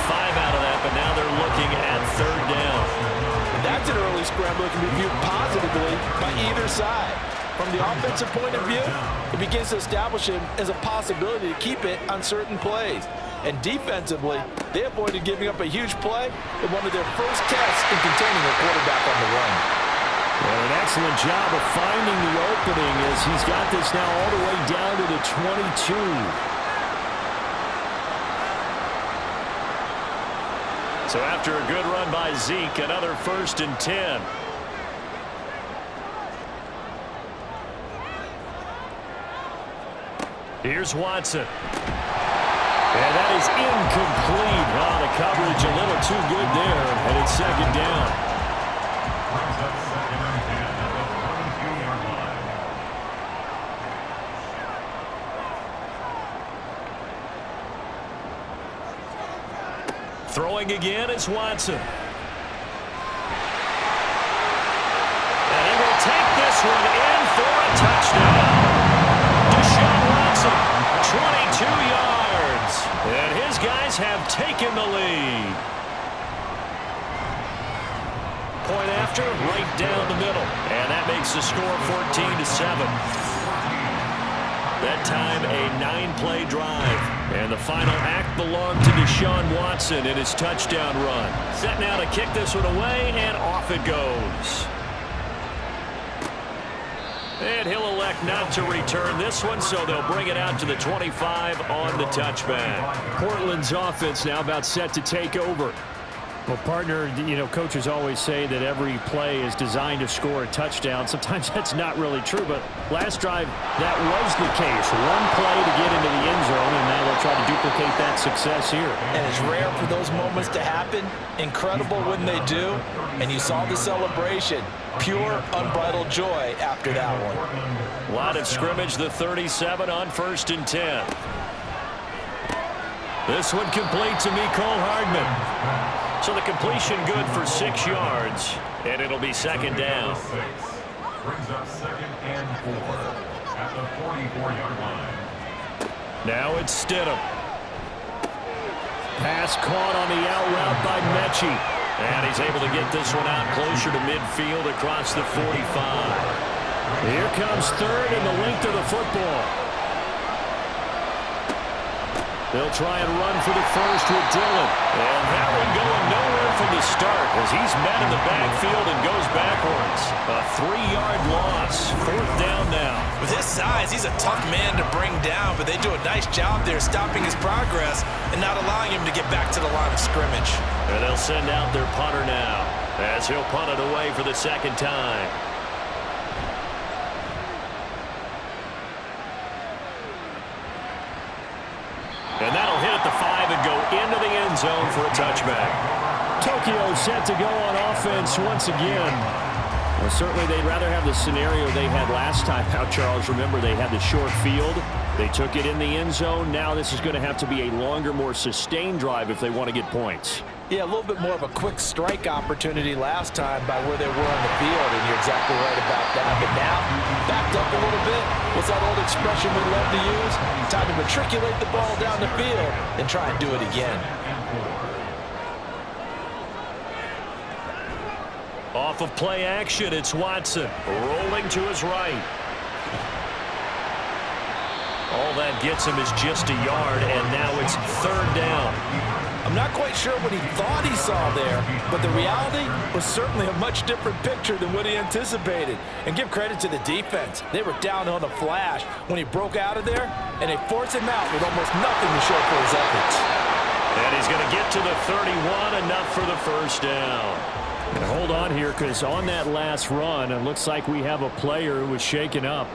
5 out of that, but now they're looking at 3rd down. That's an early scramble that can be viewed positively by either side. From the offensive point of view, it begins to establish him as a possibility to keep it on certain plays. And defensively, they avoided giving up a huge play in one of their first tests in containing a quarterback on the run. And an excellent job of finding the opening as he's got this now all the way down to the 22. So after a good run by Zeke, another 1st and 10. Here's Watson. And that is incomplete. Oh, the coverage a little too good there, and it's 2nd down. Throwing again is Watson. And he will take this one in for a touchdown. 22 yards, and his guys have taken the lead. Point after, right down the middle, and that makes the score 14-7. That time a 9-play drive, and the final act belonged to Deshaun Watson in his touchdown run. Set now to kick this one away, and off it goes. And he'll elect not to return this one, so they'll bring it out to the 25 on the touchback. Portland's offense now about set to take over. Well, partner, you know, coaches always say that every play is designed to score a touchdown. Sometimes that's not really true, but last drive, that was the case. One play to get into the end zone, and now they'll try to duplicate that success here. And it's rare for those moments to happen. Incredible when they do. And you saw the celebration. Pure, unbridled joy after that one. Line of scrimmage, the 37 on 1st and 10. This one complete to Mecole Hardman. So the completion good for 6 yards, and it'll be 2nd down. Brings up 2nd and 4 at the 44-yard line. Now it's Stidham. Pass caught on the out route by Mechie. And he's able to get this one out closer to midfield across the 45. Here comes 3rd and the length of the football. They'll try and run for the 1st with Dillon. And that one going nowhere from the start as he's met in the backfield and goes backwards. A 3-yard loss. 4th down now. With his size, he's a tough man to bring down, but they do a nice job there stopping his progress and not allowing him to get back to the line of scrimmage. And they'll send out their punter now as he'll punt it away for the 2nd time. And that'll hit at the 5 and go into the end zone for a touchback. Tokyo set to go on offense once again. Well, certainly they'd rather have the scenario they had last time out, Charles. Remember, they had the short field. They took it in the end zone. Now this is going to have to be a longer, more sustained drive if they want to get points. Yeah, a little bit more of a quick strike opportunity last time by where they were on the field, and you're exactly right about that. But now, backed up a little bit. What's that old expression we love to use? Time to matriculate the ball down the field and try and do it again. Off of play action, it's Watson rolling to his right. All that gets him is just a yard, and now it's 3rd down. I'm not quite sure what he thought he saw there, but the reality was certainly a much different picture than what he anticipated. And give credit to the defense. They were down on a flash when he broke out of there, and they forced him out with almost nothing to show for his efforts. And he's going to get to the 31, enough for the 1st down. And hold on here, because on that last run, it looks like we have a player who was shaken up.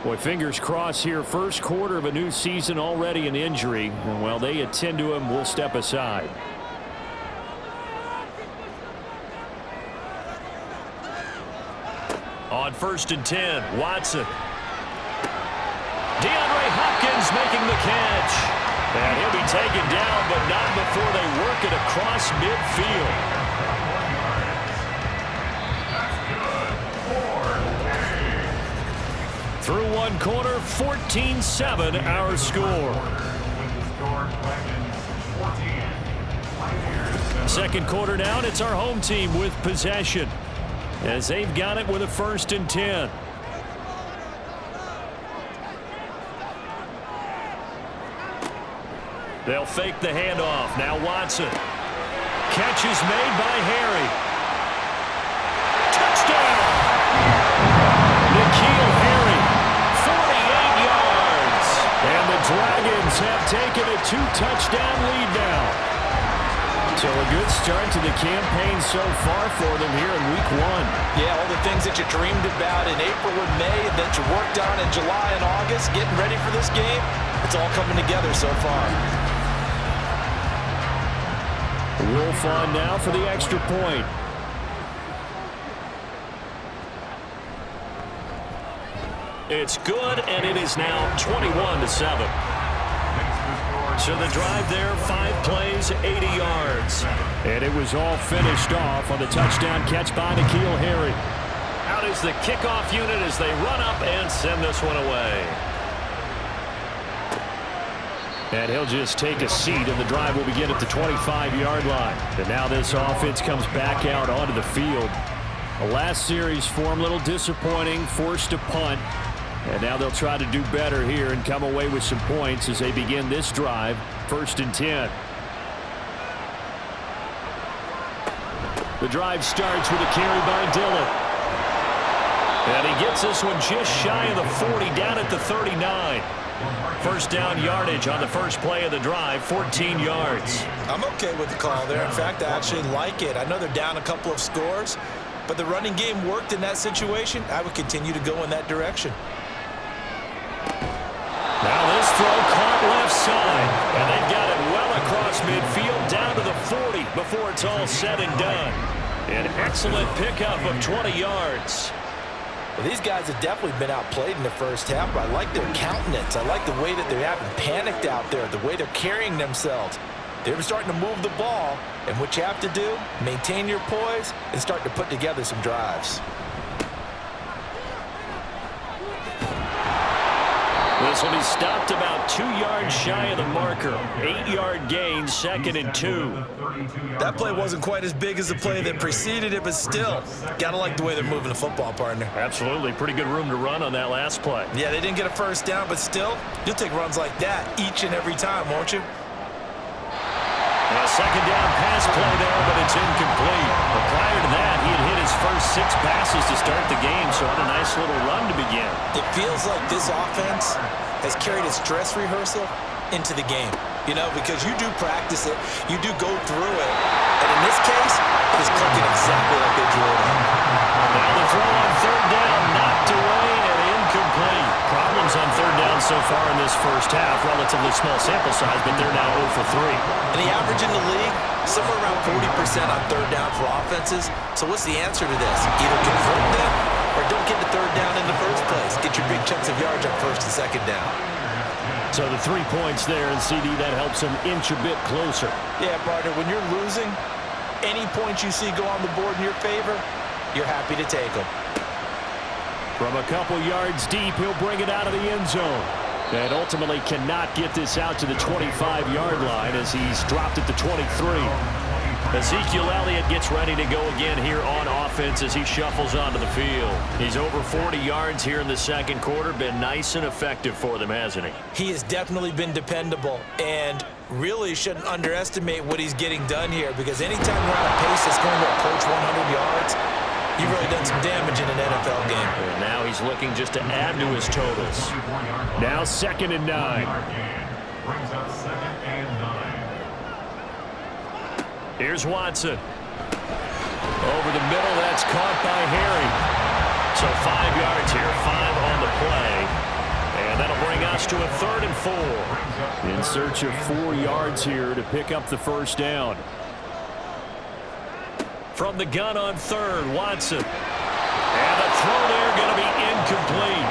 Boy, fingers crossed here. 1st quarter of a new season, already an injury. And while they attend to him, we'll step aside. On 1st and 10, Watson. DeAndre Hopkins making the catch. And he'll be taken down, but not before they work it across midfield. Through one quarter, 14-7 our score. Second quarter now, and it's our home team with possession as they've got it with a 1st and 10. They'll fake the handoff. Now Watson. Catch is made by Harry. Touchdown! N'Keal Harry, 48 yards. And the Dragons have taken a 2-touchdown lead now. So a good start to the campaign so far for them here in week 1. Yeah, all the things that you dreamed about in April and May and that you worked on in July and August, getting ready for this game, it's all coming together so far. Wolf on now for the extra point. It's good, and it is now 21-7. So the drive there, 5 plays, 80 yards. And it was all finished off on the touchdown catch by N'Keal Harry. Out is the kickoff unit as they run up and send this one away. And he'll just take a seat, and the drive will begin at the 25-yard line. And now this offense comes back out onto the field. The last series for him, a little disappointing, forced a punt. And now they'll try to do better here and come away with some points as they begin this drive, 1st and 10. The drive starts with a carry by Dillon. And he gets this one just shy of the 40, down at the 39. First down yardage on the first play of the drive, 14 yards. I'm okay with the call there. In fact, I actually like it. I know they're down a couple of scores, but the running game worked in that situation. I would continue to go in that direction. Now this throw caught left side, and they've got it well across midfield down to the 40 before it's all said and done. An excellent pickup of 20 yards. Well, these guys have definitely been outplayed in the first half, but I like their countenance. I like the way that they haven't panicked out there, the way they're carrying themselves. They're starting to move the ball, and what you have to do, maintain your poise and start to put together some drives. This will be stopped about 2 yards shy of the marker. 8-yard gain, 2nd and 2. That play wasn't quite as big as the play that preceded it, but still, gotta like the way they're moving the football, partner. Absolutely. Pretty good room to run on that last play. Yeah, they didn't get a first down, but still, you'll take runs like that each and every time, won't you? A second down pass play there, but it's incomplete. But prior to that, he had hit his first 6 passes to start the game, so had a nice little run to begin. It feels like this offense has carried its dress rehearsal into the game. You know, because you do practice it, you do go through it, and in this case, it is clicking exactly like they drew it up. Now the throw on 3rd down, knocked away and incomplete. Problems on 3rd down so far in this first half. Relatively small sample size, but they're now 0 for 3. And the average in the league, somewhere around 40% on 3rd down for offenses. So what's the answer to this? Either convert them or don't get the 3rd down in the first place. Get your big chunks of yards on 1st and 2nd down. So the 3 points there, and CD, that helps them inch a bit closer. Yeah, partner, when you're losing, any points you see go on the board in your favor, you're happy to take them. From a couple yards deep, he'll bring it out of the end zone. And ultimately cannot get this out to the 25-yard line as he's dropped at the 23. Ezekiel Elliott gets ready to go again here on offense as he shuffles onto the field. He's over 40 yards here in the second quarter. Been nice and effective for them, hasn't he? He has definitely been dependable, and really shouldn't underestimate what he's getting done here, because anytime you're on a pace that's going to approach 100 yards, you've really done some damage in an NFL game. And now he's looking just to add to his totals. Now 2nd and 9. Brings up 2nd and 9. Here's Watson. Over the middle, that's caught by Harry. So 5 yards here, 5 on the play. And that'll bring us to a 3rd and 4. In search of 4 yards here to pick up the first down. From the gun on 3rd, Watson. And the throw there going to be incomplete.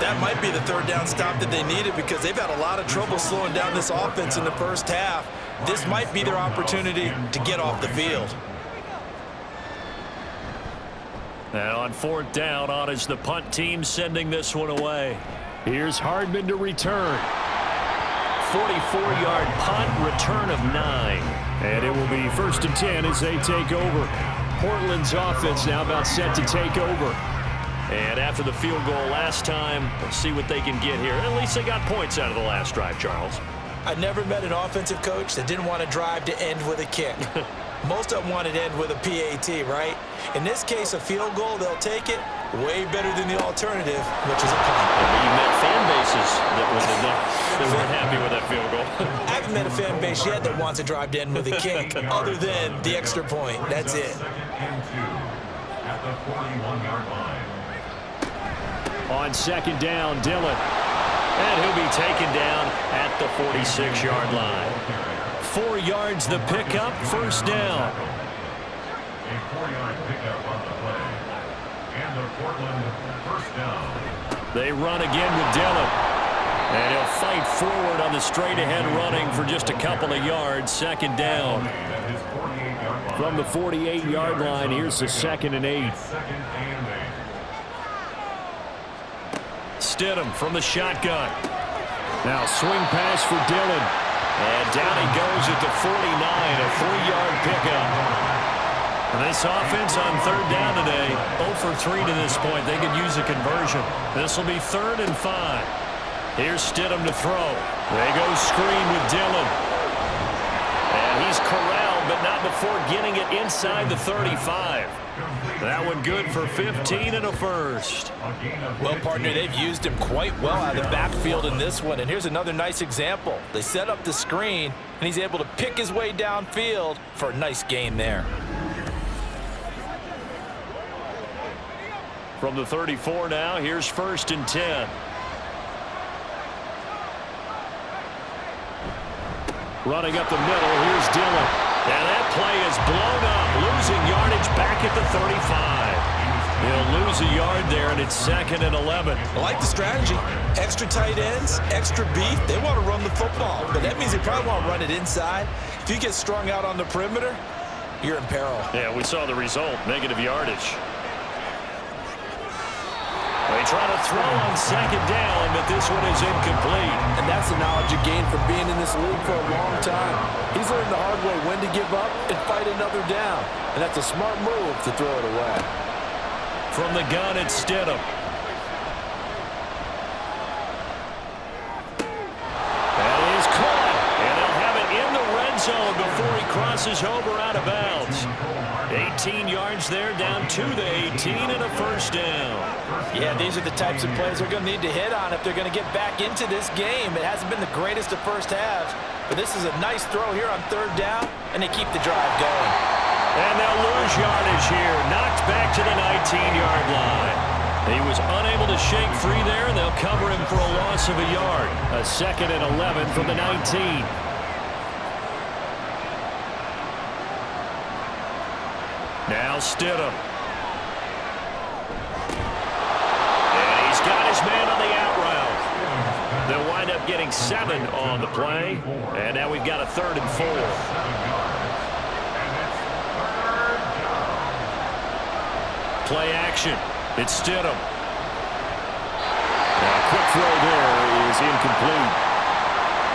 That might be the 3rd down stop that they needed, because they've had a lot of trouble slowing down this offense in the first half. This might be their opportunity to get off the field. Now on 4th down, on is the punt team sending this one away. Here's Hardman to return. 44-yard punt, return of 9. And it will be 1st and 10 as they take over. Portland's offense now about set to take over. And after the field goal last time, we'll see what they can get here. At least they got points out of the last drive, Charles. I never met an offensive coach that didn't want to drive to end with a kick. Most of them wanted to end with a PAT, right? In this case, a field goal, they'll take it. Way better than the alternative, which is a punt. But you met fan bases that weren't happy with that field goal. I haven't met a fan base yet that wants to drive to end with a kick, other than the extra point. That's it. 2nd and 2 at the 41-yard line. On 2nd down, Dillon. And he'll be taken down at the 46-yard line. 4 yards the pickup, 1st down. A 4-yard pickup on the play. And the Portland 1st down. They run again with Dillon. And he'll fight forward on the straight-ahead running for just a couple of yards. 2nd down. From the 48-yard line, here's the 2nd and 8. Stidham from the shotgun. Now swing pass for Dillon. And down he goes at the 49, a 3-yard pickup. And this offense on 3rd down today, 0 for 3 to this point. They could use a conversion. This will be 3rd and 5. Here's Stidham to throw. They go screen with Dillon. And he's corralled, but not before getting it inside the 35. That one good for 15 and a 1st. Well, partner, they've used him quite well out of the backfield in this one. And here's another nice example. They set up the screen, and he's able to pick his way downfield for a nice gain there. From the 34 now, here's 1st and 10. Running up the middle, here's Dillon. And that play is blown up, losing yardage back at the 35. He'll lose a yard there, and it's 2nd and 11. I like the strategy. Extra tight ends, extra beef. They want to run the football, but that means they probably want to run it inside. If you get strung out on the perimeter, you're in peril. Yeah, we saw the result, negative yardage. They try to throw on 2nd down, but this one is incomplete. And that's the knowledge you gain from being in this league for a long time. He's learned the hard way when to give up and fight another down. And that's a smart move to throw it away. From the gun, it's Stidham. That is caught. And they'll have it in the red zone before he crosses over out of bounds. 18 yards there, down to the 18 and a 1st down. Yeah, these are the types of plays they're going to need to hit on if they're going to get back into this game. It hasn't been the greatest of first halves, but this is a nice throw here on 3rd down, and they keep the drive going. And they'll lose yardage here, knocked back to the 19-yard line. He was unable to shake free there, and they'll cover him for a loss of a yard. A 2nd and 11 from the 19. Now Stidham. And he's got his man on the out route. They'll wind up getting 7 on the play. And now we've got a 3rd and 4. Play action. It's Stidham. A quick throw there is incomplete.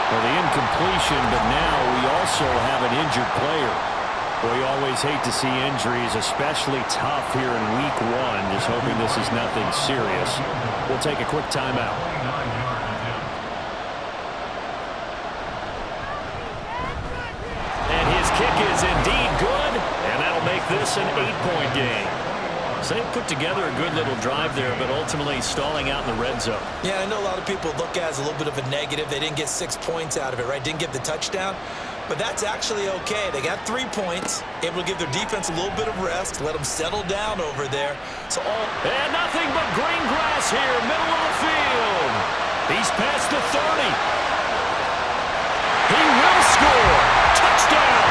Well, the incompletion, but now we also have an injured player. We always hate to see injuries, especially tough here in week 1. Just hoping this is nothing serious. We'll take a quick timeout. And his kick is indeed good, and that'll make this an 8-point game. So they put together a good little drive there, but ultimately stalling out in the red zone. Yeah, I know a lot of people look at it as a little bit of a negative. They didn't get 6 points out of it, right? Didn't get the touchdown. But that's actually okay. They got 3 points, able to give their defense a little bit of rest, let them settle down over there. And nothing but green grass here, middle of the field. He's past the 30. He will score. Touchdown.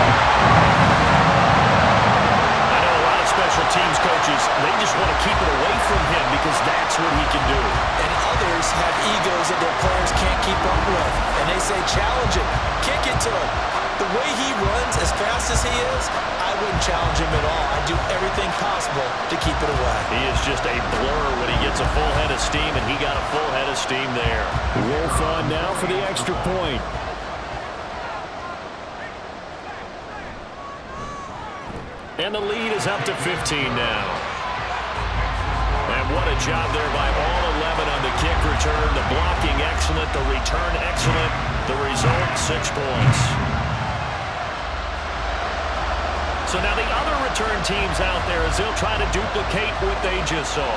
I know a lot of special teams coaches, they just want to keep it away from him because that's what he can do. And others have egos that their players can't keep up with. And they say, challenge him, kick it to him. The way he runs, as fast as he is, I wouldn't challenge him at all. I'd do everything possible to keep it away. He is just a blur when he gets a full head of steam, and he got a full head of steam there. Wolf on now for the extra point. And the lead is up to 15 now. And what a job there by all 11 on the kick return. The blocking excellent, the return excellent. The result, 6 points. So now the other return teams out there as they'll try to duplicate what they just saw.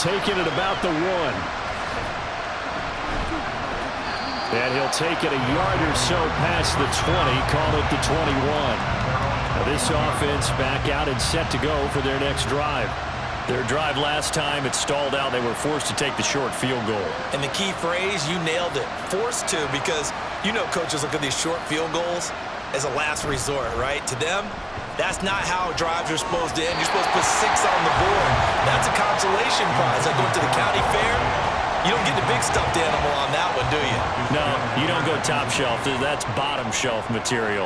Taking it about the 1. And he'll take it a yard or so past the 20, call it the 21. Now this offense back out and set to go for their next drive. Their drive last time, it stalled out. They were forced to take the short field goal. And the key phrase, you nailed it. Forced to, because you know coaches look at these short field goals as a last resort, right? To them, that's not how drives are supposed to end. You're supposed to put 6 on the board. That's a consolation prize. Like going to the county fair, you don't get the big stuffed animal on that one, do you? No, you don't go top shelf. That's bottom shelf material.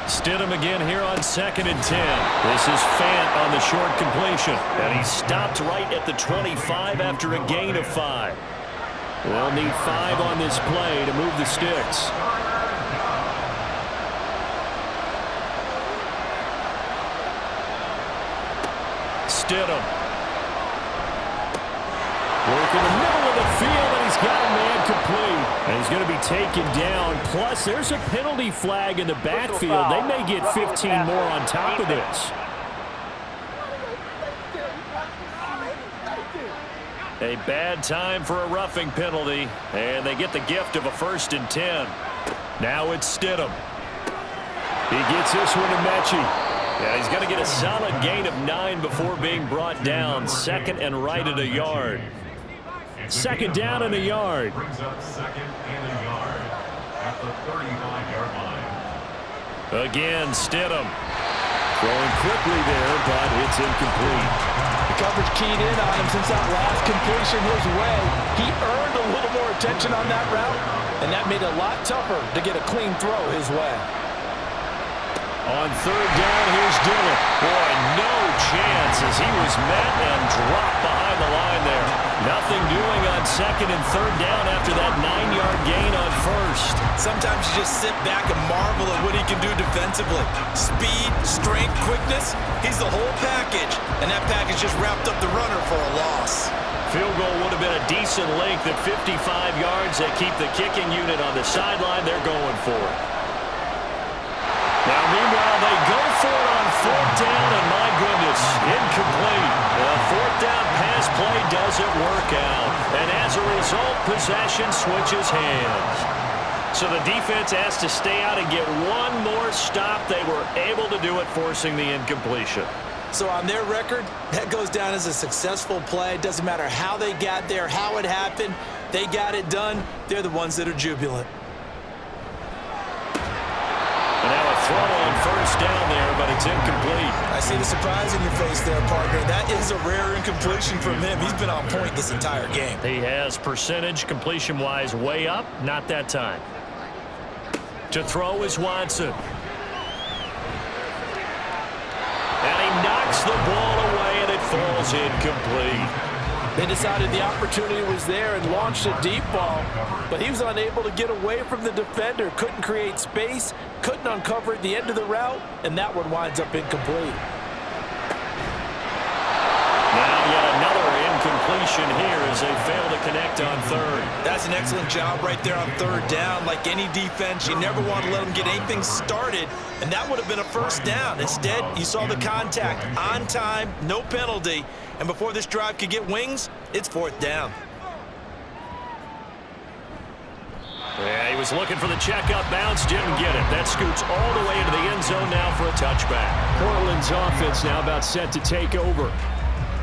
Stidham again here on 2nd and 10. This is Fant on the short completion. And he stopped right at the 25 after a gain of 5. They'll need 5 on this play to move the sticks. Stidham. Work in the middle of the field, and he's got a man complete. And he's going to be taken down. Plus, there's a penalty flag in the backfield. They may get 15 more on top of this. A bad time for a roughing penalty, and they get the gift of a 1st and 10. Now it's Stidham. He gets this one to Mechie. Yeah, he's going to get a solid gain of 9 before being brought down. 2nd and right at a yard. 2nd down and a yard. Brings up 2nd and a yard at the 35-yard line. Again, Stidham. Throwing quickly there, but it's incomplete. The coverage keyed in on him since that last completion his way. He earned a little more attention on that route, and that made it a lot tougher to get a clean throw his way. On 3rd down, here's Dillon. Boy, no chance as he was met and dropped behind the line there. Nothing doing on 2nd and 3rd down after that 9-yard gain on 1st. Sometimes you just sit back and marvel at what he can do defensively. Speed, strength, quickness, he's the whole package. And that package just wrapped up the runner for a loss. Field goal would have been a decent length at 55 yards. They keep the kicking unit on the sideline. They're going for it. Now, meanwhile, they go for it on 4th down, and my goodness, incomplete. The 4th down pass play doesn't work out. And as a result, possession switches hands. So the defense has to stay out and get one more stop. They were able to do it, forcing the incompletion. So on their record, that goes down as a successful play. It doesn't matter how they got there, how it happened. They got it done. They're the ones that are jubilant. And now a throw on 1st down there, but it's incomplete. I see the surprise in your face there, partner. That is a rare incompletion from him. He's been on point this entire game. He has percentage completion-wise way up. Not that time. To throw is Watson. And he knocks the ball away, and it falls incomplete. They decided the opportunity was there and launched a deep ball, but he was unable to get away from the defender, couldn't create space, couldn't uncover at the end of the route, and that one winds up incomplete. Now yet another incompletion here as they fail to connect on 3rd. That's an excellent job right there on 3rd down. Like any defense, you never want to let them get anything started, and that would have been a 1st down. Instead, you saw the contact on time, no penalty, and before this drive could get wings, it's 4th down. Yeah, he was looking for the checkup bounce, didn't get it. That scoots all the way into the end zone now for a touchback. Portland's offense now about set to take over.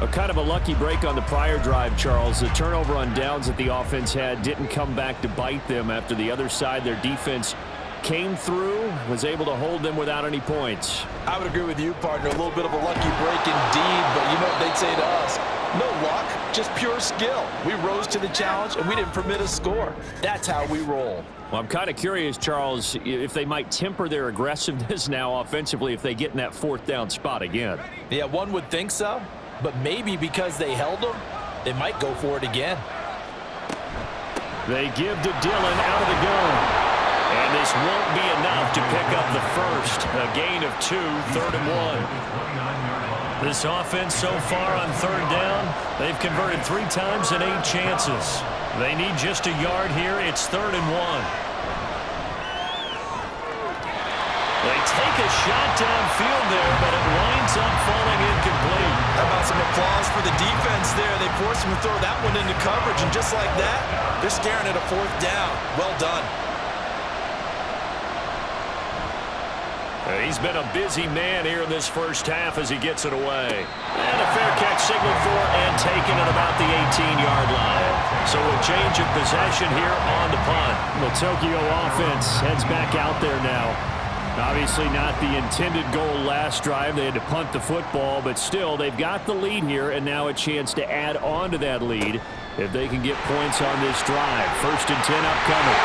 A kind of a lucky break on the prior drive, Charles. The turnover on downs that the offense had didn't come back to bite them after the other side. Their defense came through, was able to hold them without any points. I would agree with you, partner. A little bit of a lucky break indeed, but you know what they'd say to us. No luck, just pure skill. We rose to the challenge, and we didn't permit a score. That's how we roll. Well, I'm kind of curious, Charles, if they might temper their aggressiveness now offensively if they get in that 4th down spot again. Yeah, one would think so, but maybe because they held them, they might go for it again. They give to Dillon out of the gun. And this won't be enough to pick up the first. A gain of 2, 3rd and 1. This offense so far on 3rd down, they've converted 3 times in 8 chances. They need just a yard here. It's 3rd and 1. They take a shot downfield there, but it winds up falling incomplete. How about some applause for the defense there? They forced him to throw that one into coverage, and just like that, they're staring at a 4th down. Well done. He's been a busy man here in this first half as he gets it away. And a fair catch signaled for and taken at about the 18-yard line. So a change of possession here on the punt. The Tokyo offense heads back out there now. Obviously not the intended goal last drive. They had to punt the football, but still they've got the lead here and now a chance to add on to that lead if they can get points on this drive. 1st and 10 upcoming.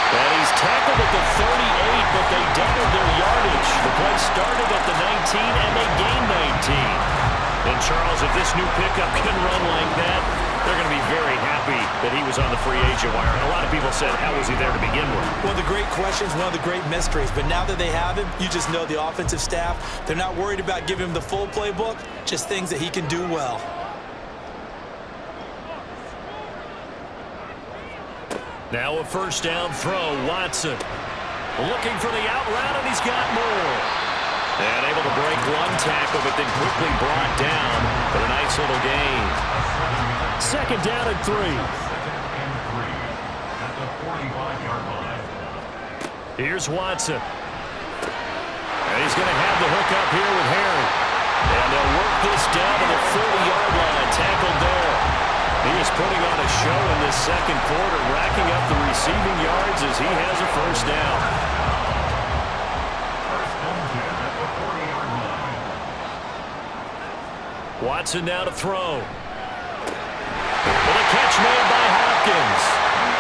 And he's tackled at the 38, but they doubled their yardage. The play started at the 19, and they gained 19. And, Charles, if this new pickup can run like that, they're going to be very happy that he was on the free agent wire. And a lot of people said, how was he there to begin with? One of the great questions, one of the great mysteries. But now that they have him, you just know the offensive staff, they're not worried about giving him the full playbook, just things that he can do well. Now a 1st down throw. Watson looking for the out route, and he's got more. And able to break 1 tackle, but then quickly brought down. But a nice little gain. 2nd down and 3. At the 45-yard line. Here's Watson. And he's going to have the hook up here with Harry. And they'll work this down to the 40-yard line. Tackled there. He is putting on a show in this 2nd quarter, racking up the receiving yards as he has a 1st down. Watson now to throw. With a catch made by Hopkins.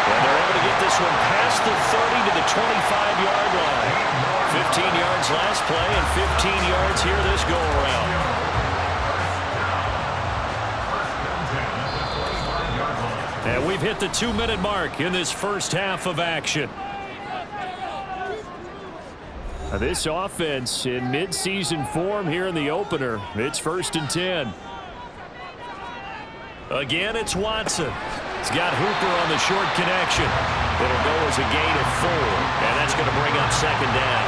And they're able to get this one past the 30 to the 25-yard line. 15 yards last play and 15 yards here this go-around. And we've hit the 2-minute mark in this first half of action. This offense in mid-season form here in the opener. It's 1st and 10. Again, it's Watson. He's got Hooper on the short connection. It'll go as a gain of 4, and that's going to bring up 2nd down.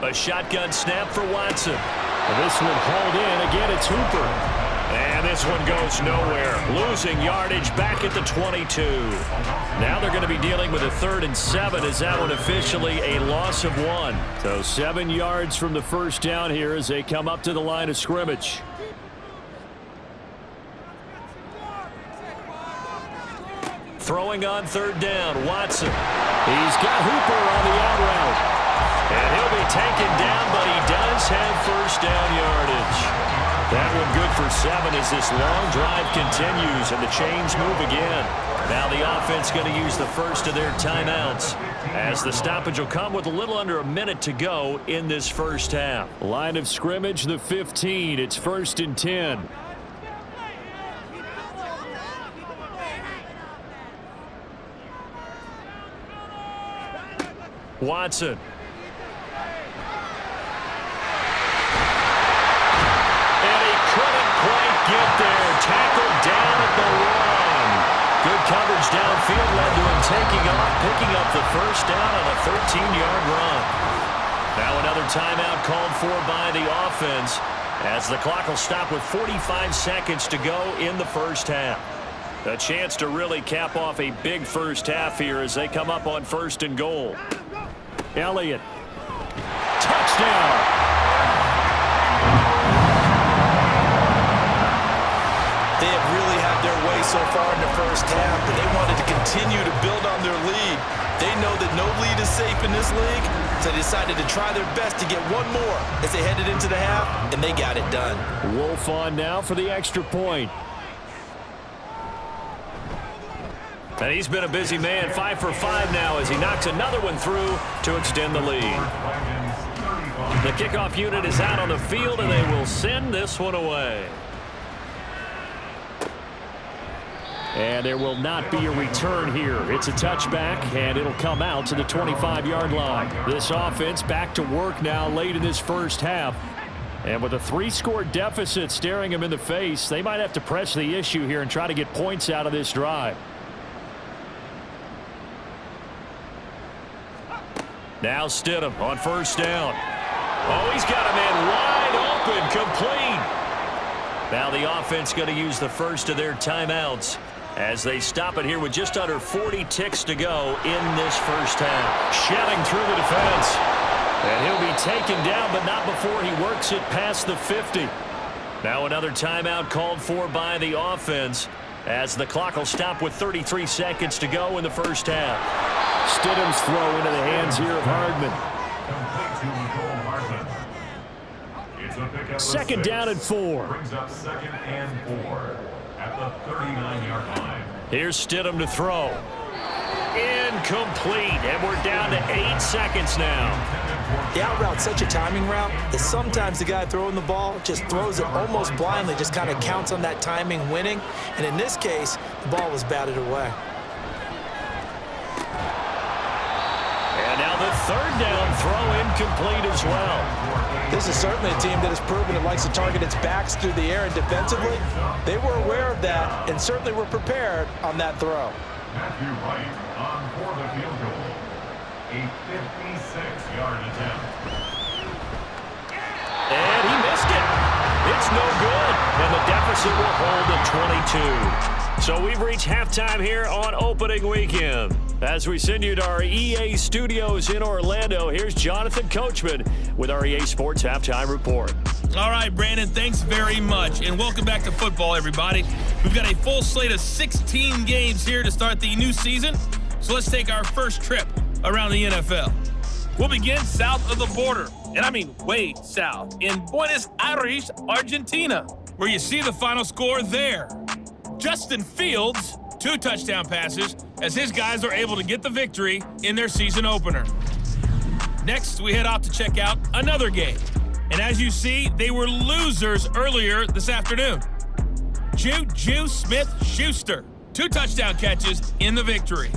A shotgun snap for Watson. And this one hauled in. Again, it's Hooper. And this one goes nowhere. Losing yardage back at the 22. Now they're going to be dealing with a 3rd and 7 as that one officially a loss of 1. So 7 yards from the 1st down here as they come up to the line of scrimmage. Throwing on 3rd down, Watson. He's got Hooper on the out route. And he'll be taken down, but he does have 1st down yardage. That one good for 7 as this long drive continues and the chains move again. Now the offense going to use the first of their timeouts as the stoppage will come with a little under a minute to go in this first half. Line of scrimmage, the 15. It's 1st and 10. Watson. Get there, tackled down at the 1. Good coverage downfield led to him taking off, picking up the 1st down on a 13-yard run. Now another timeout called for by the offense as the clock will stop with 45 seconds to go in the first half. A chance to really cap off a big first half here as they come up on 1st and goal. Elliott. Touchdown. They have really had their way so far in the first half, but they wanted to continue to build on their lead. They know that no lead is safe in this league, so they decided to try their best to get one more as they headed into the half, and they got it done. Wolf on now for the extra point. And he's been a busy man, 5 for 5 now as he knocks another one through to extend the lead. The kickoff unit is out on the field, and they will send this one away. And there will not be a return here. It's a touchback, and it'll come out to the 25-yard line. This offense back to work now late in this first half. And with a 3-score deficit staring them in the face, they might have to press the issue here and try to get points out of this drive. Now Stidham on first down. Oh, he's got a man wide open, complete. Now the offense going to use the first of their timeouts as they stop it here with just under 40 ticks to go in this first half. Shedding through the defense. And he'll be taken down, but not before he works it past the 50. Now another timeout called for by the offense as the clock will stop with 33 seconds to go in the first half. Stidham's throw into the hands here of Hardman. Second down and 4. Brings up 2nd and 4 at the 39-yard line. Here's Stidham to throw. Incomplete, and we're down to 8 seconds now. The out route's such a timing route that sometimes the guy throwing the ball just throws it almost blindly, just kind of counts on that timing winning. And in this case, the ball was batted away. And now the third down throw incomplete as well. This is certainly a team that has proven it likes to target its backs through the air, and defensively, they were aware of that and certainly were prepared on that throw. Matthew Wright on for the field goal. A 56-yard attempt. And he missed it. It's no good. And the deficit will hold at 22. So we've reached halftime here on opening weekend. As we send you to our EA studios in Orlando, here's Jonathan Coachman with our EA Sports Halftime Report. All right, Brandon, thanks very much. And welcome back to football, everybody. We've got a full slate of 16 games here to start the new season. So let's take our first trip around the NFL. We'll begin south of the border, and I mean way south, in Buenos Aires, Argentina, where you see the final score there. Justin Fields, 2 touchdown passes, as his guys are able to get the victory in their season opener. Next, we head off to check out another game. And as you see, they were losers earlier this afternoon. Juju Smith-Schuster, 2 touchdown catches in the victory.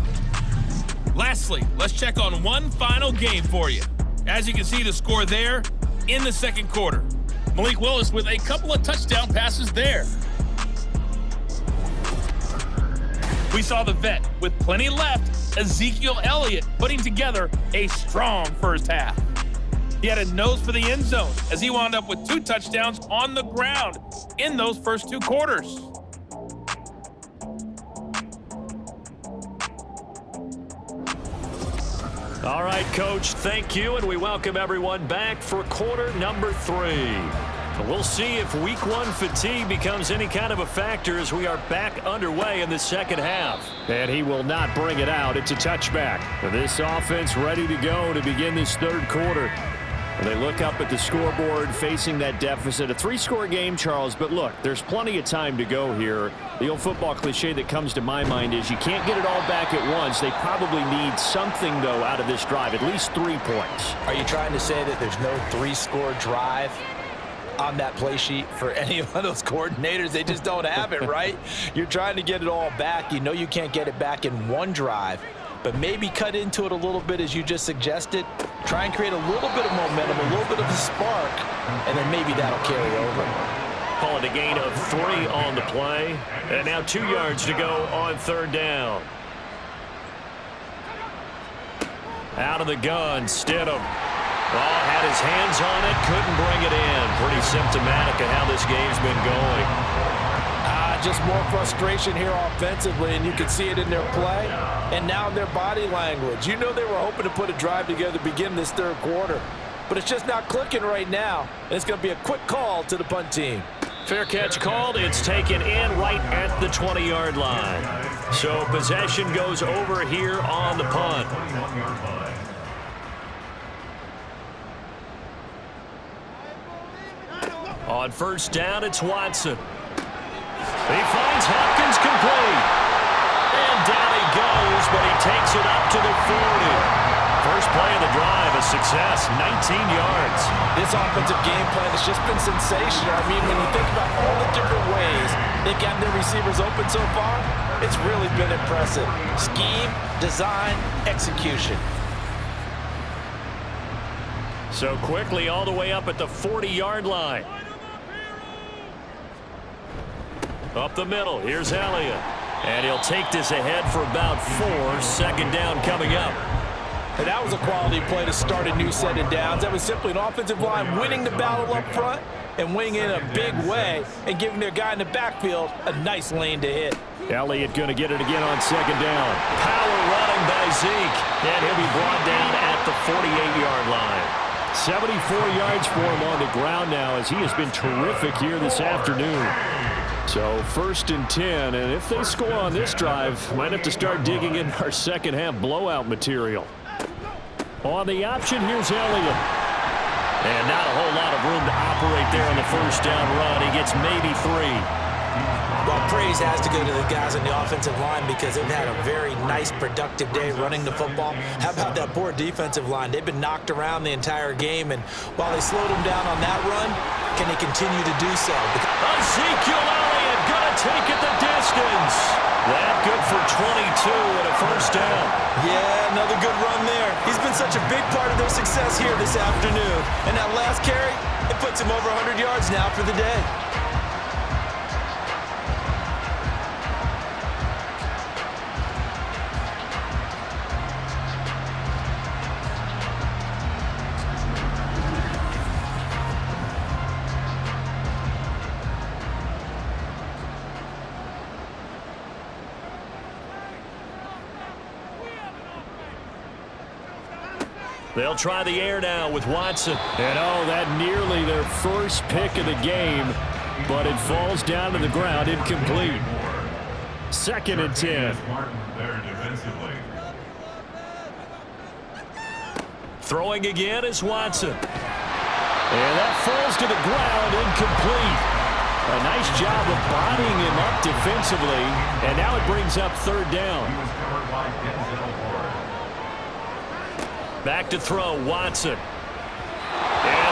Lastly, let's check on one final game for you. As you can see, the score there in the second quarter. Malik Willis with a couple of touchdown passes there. We saw the vet with plenty left, Ezekiel Elliott, putting together a strong first half. He had a nose for the end zone as he wound up with 2 touchdowns on the ground in those first 2 quarters. All right, Coach, thank you, and we welcome everyone back for quarter number 3. We'll see if week 1 fatigue becomes any kind of a factor as we are back underway in the second half. And he will not bring it out. It's a touchback. This offense ready to go to begin this third quarter. They look up at the scoreboard facing that deficit. A 3-score game, Charles, but look, there's plenty of time to go here. The old football cliche that comes to my mind is you can't get it all back at once. They probably need something, though, out of this drive, at least 3 points. Are you trying to say that there's no 3-score drive on that play sheet for any of those coordinators? They just don't have it, right? You're trying to get it all back. You know you can't get it back in one drive, but maybe cut into it a little bit as you just suggested. Try and create a little bit of momentum, a little bit of a spark, and then maybe that'll carry over. Call it a gain of 3 on the play. And now 2 yards to go on third down. Out of the gun, Stidham. Ball had his hands on it, couldn't bring it in. Pretty symptomatic of how this game's been going. Just more frustration here offensively, and you can see it in their play and now in their body language. You know they were hoping to put a drive together to begin this third quarter, but it's just not clicking right now, and it's going to be a quick call to the punt team. Fair catch called. It's taken in right at the 20-yard line. So possession goes over here on the punt. On first down, it's Watson. He finds Hopkins complete. And down he goes, but he takes it up to the 40. First play of the drive, a success, 19 yards. This offensive game plan has just been sensational. I mean, when you think about all the different ways They've gotten their receivers open so far. It's really been impressive. Scheme, design, execution. So quickly all the way up at the 40-yard line. Up the middle, here's Elliott. And he'll take this ahead for about 4. Second down coming up. And that was a quality play to start a new set of downs. That was simply an offensive line winning the battle up front and winning in a big way and giving their guy in the backfield a nice lane to hit. Elliott going to get it again on second down. Power running by Zeke. And he'll be brought down at the 48-yard line. 74 yards for him on the ground now as he has been terrific here this afternoon. So 1st and 10, and if they score on this drive, might have to start digging in our second half blowout material. On the option, here's Elliott. And not a whole lot of room to operate there on the first down run. He gets maybe 3. Well, praise has to go to the guys on the offensive line because they've had a very nice, productive day running the football. How about that poor defensive line? They've been knocked around the entire game, and while they slowed them down on that run, can they continue to do so? Ezekiel Elliott gonna take it the distance. That good for 22 and a first down. Yeah, another good run there. He's been such a big part of their success here this afternoon. And that last carry, it puts him over 100 yards now for the day. They'll try the air now with Watson. And that nearly their first pick of the game, but it falls down to the ground incomplete. 2nd and 10. Throwing again is Watson. And that falls to the ground incomplete. A nice job of bodying him up defensively, and now it brings up 3rd down. Back to throw, Watson. And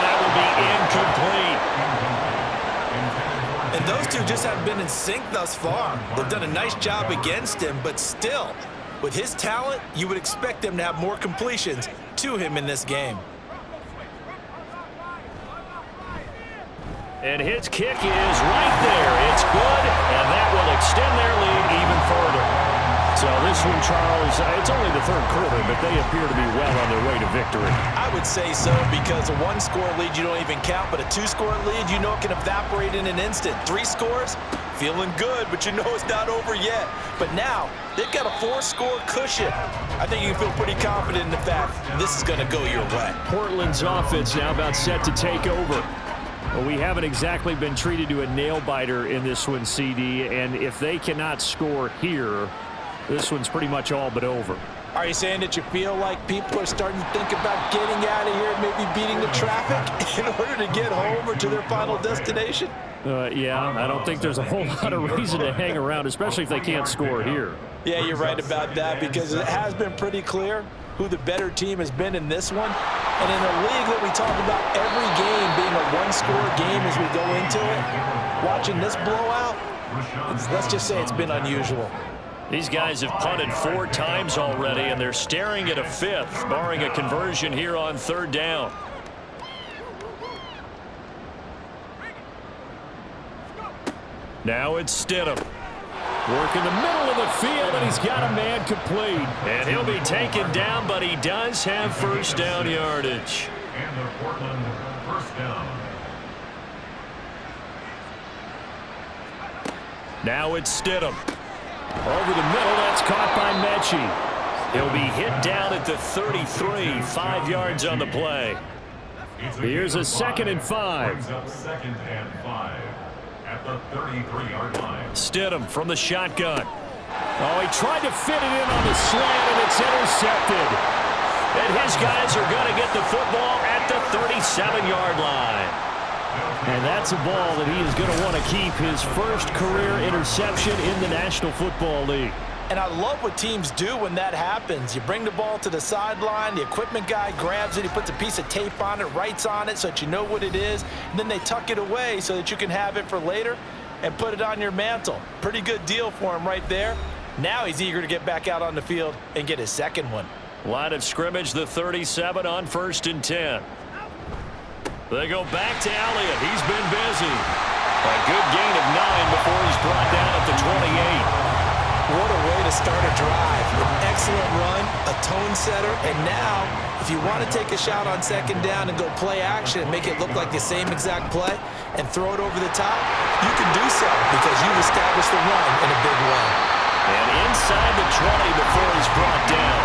that will be incomplete. And those two just haven't been in sync thus far. They've done a nice job against him, but still, with his talent, you would expect them to have more completions to him in this game. And his kick is right there. It's good, and that will extend their lead even further. So this one, Charles, it's only the 3rd quarter, but they appear to be well on their way to victory. I would say so because a 1-score lead you don't even count, but a 2-score lead you know it can evaporate in an instant. 3 scores, feeling good, but you know it's not over yet. But now, they've got a 4-score cushion. I think you can feel pretty confident in the fact this is going to go your way. Portland's offense now about set to take over. Well, we haven't exactly been treated to a nail-biter in this one, CD, and if they cannot score here, this one's pretty much all but over. Are you saying that you feel like people are starting to think about getting out of here, maybe beating the traffic in order to get home or to their final destination? Yeah, I don't think there's a whole lot of reason to hang around, especially if they can't score here. Yeah, you're right about that because it has been pretty clear who the better team has been in this one. And in a league that we talk about every game being a 1-score game as we go into it, watching this blowout, let's just say it's been unusual. These guys have punted 4 times already, and they're staring at a 5th, barring a conversion here on 3rd down. Now it's Stidham. Work in the middle of the field, and he's got a man complete. And he'll be taken down, but he does have first down yardage. And the Portland first down. Now it's Stidham. Over the middle, that's caught by Mechie. He'll be hit down at the 33, 5 yards on the play. Here's a 2nd and 5. Brings up 2nd and 5 at the 33-yard line. Stidham from the shotgun. Oh, he tried to fit it in on the slant, and it's intercepted. And his guys are going to get the football at the 37-yard line. And that's a ball that he is going to want to keep, his first career interception in the National Football League. And I love what teams do when that happens. You bring the ball to the sideline, the equipment guy grabs it, he puts a piece of tape on it, writes on it so that you know what it is, and then they tuck it away so that you can have it for later. and put it on your mantle. Pretty good deal for him right there. Now he's eager to get back out on the field and get his second one. Line of scrimmage, the 37 on 1st and 10. They go back to Elliott. He's been busy. A good gain of 9 before he's brought down at the 28. What a way to start a drive. An excellent run, a tone setter, and now if you want to take a shot on 2nd down and go play action and make it look like the same exact play and throw it over the top, you can do so because you've established the run in a big way. And inside the 20 before he's brought down.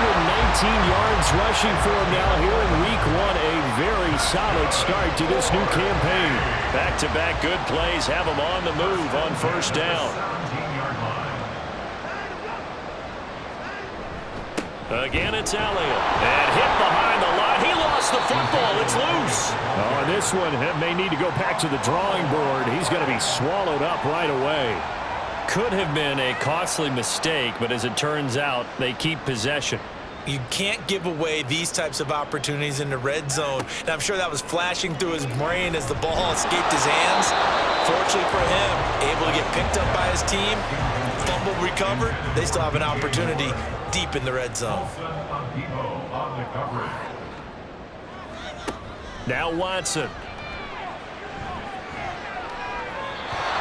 119 yards rushing for him now here in week 1. A very solid start to this new campaign. Back-to-back good plays have him on the move on 1st down. 17-yard line. Again, it's Elliott. And hit behind the line. He lost the football. It's loose. Oh, and this one may need to go back to the drawing board. He's going to be swallowed up right away. Could have been a costly mistake, but as it turns out, they keep possession. You can't give away these types of opportunities in the red zone. And I'm sure that was flashing through his brain as the ball escaped his hands. Fortunately for him, able to get picked up by his team, fumble recovered. They still have an opportunity deep in the red zone. Now Watson.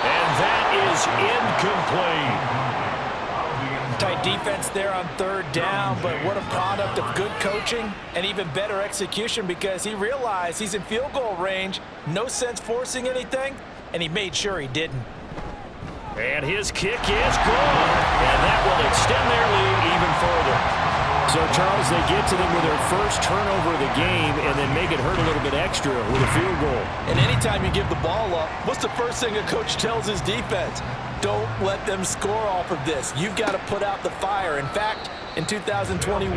And that is incomplete. Tight defense there on 3rd down, but what a product of good coaching and even better execution because he realized he's in field goal range. No sense forcing anything, and he made sure he didn't. And his kick is good. And that will extend their lead even further. So, Charles, they get to them with their first turnover of the game and then make it hurt a little bit extra with a field goal. And anytime you give the ball up, what's the first thing a coach tells his defense? Don't let them score off of this. You've got to put out the fire. In fact, in 2021,